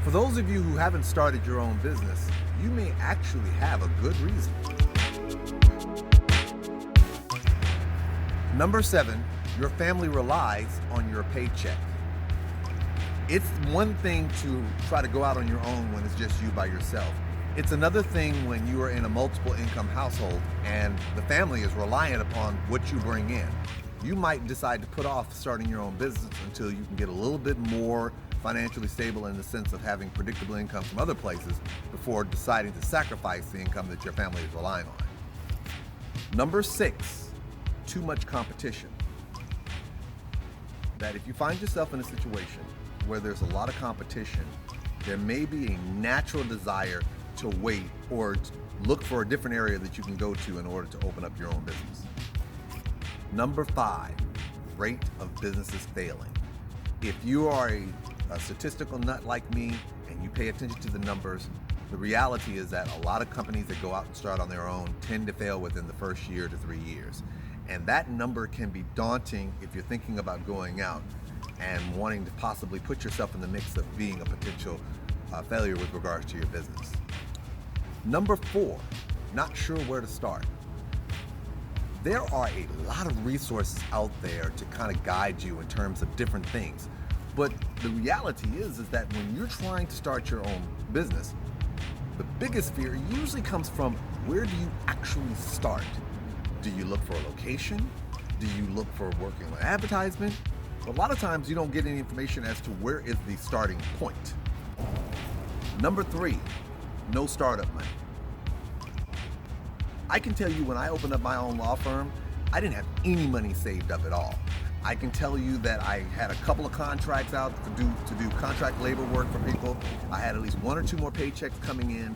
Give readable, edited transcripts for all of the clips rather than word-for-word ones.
For those of you who haven't started your own business, you may actually have a good reason. Number 7, your family relies on your paycheck. It's one thing to try to go out on your own when it's just you by yourself. It's another thing when you are in a multiple income household and the family is reliant upon what you bring in. You might decide to put off starting your own business until you can get a little bit more financially stable in the sense of having predictable income from other places before deciding to sacrifice the income that your family is relying on. Number 6, too much competition. That if you find yourself in a situation where there's a lot of competition, there may be a natural desire to wait or look for a different area that you can go to in order to open up your own business. Number 5, rate of businesses failing. If you are a statistical nut like me and you pay attention to the numbers, the reality is that a lot of companies that go out and start on their own tend to fail within the first year to 3 years. And that number can be daunting if you're thinking about going out and wanting to possibly put yourself in the mix of being a potential failure with regards to your business. Number 4, not sure where to start. There are a lot of resources out there to kind of guide you in terms of different things. But the reality is that when you're trying to start your own business, the biggest fear usually comes from where do you actually start? Do you look for a location? Do you look for working on advertisement? A lot of times you don't get any information as to where is the starting point. Number 3, no startup money. I can tell you when I opened up my own law firm, I didn't have any money saved up at all. I can tell you that I had a couple of contracts out to do contract labor work for people. I had at least 1 or 2 more paychecks coming in,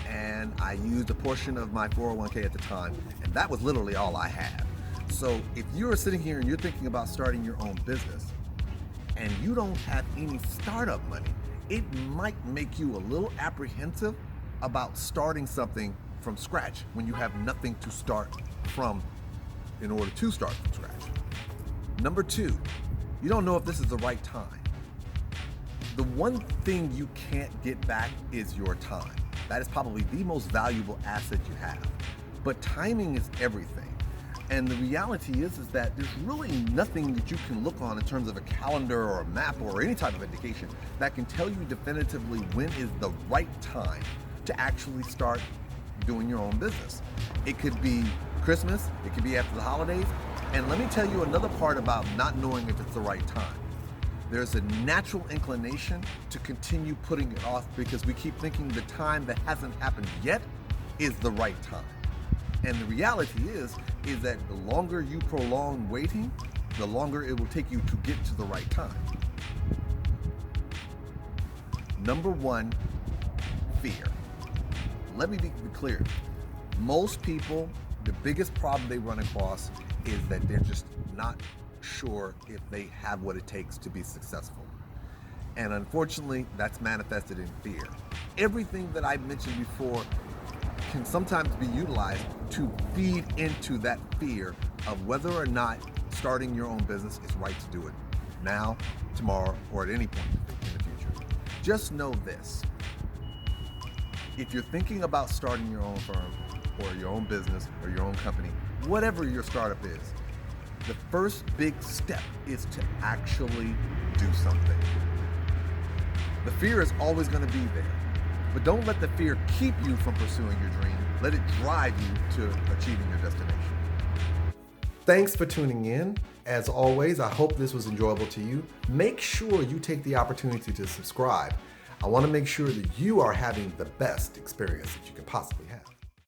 and I used a portion of my 401k at the time, and that was literally all I had. So if you're sitting here and you're thinking about starting your own business and you don't have any startup money, it might make you a little apprehensive about starting something from scratch when you have nothing to start from in order to start from scratch. Number 2, you don't know if this is the right time. The one thing you can't get back is your time. That is probably the most valuable asset you have. But timing is everything. And the reality is that there's really nothing that you can look on in terms of a calendar or a map or any type of indication that can tell you definitively when is the right time to actually start doing your own business. It could be Christmas, it could be after the holidays. And let me tell you another part about not knowing if it's the right time. There's a natural inclination to continue putting it off because we keep thinking the time that hasn't happened yet is the right time. And the reality is that the longer you prolong waiting, the longer it will take you to get to the right time. Number 1, fear. Let me be clear. Most people, the biggest problem they run across is that they're just not sure if they have what it takes to be successful. And unfortunately, that's manifested in fear. Everything that I mentioned before can sometimes be utilized to feed into that fear of whether or not starting your own business is right to do it now, tomorrow, or at any point in the future. Just know this. If you're thinking about starting your own firm or your own business or your own company, whatever your startup is, the first big step is to actually do something. The fear is always going to be there, but don't let the fear keep you from pursuing your dream. Let it drive you to achieving your destination. Thanks for tuning in. As always, I hope this was enjoyable to you. Make sure you take the opportunity to subscribe. I want to make sure that you are having the best experience that you can possibly have.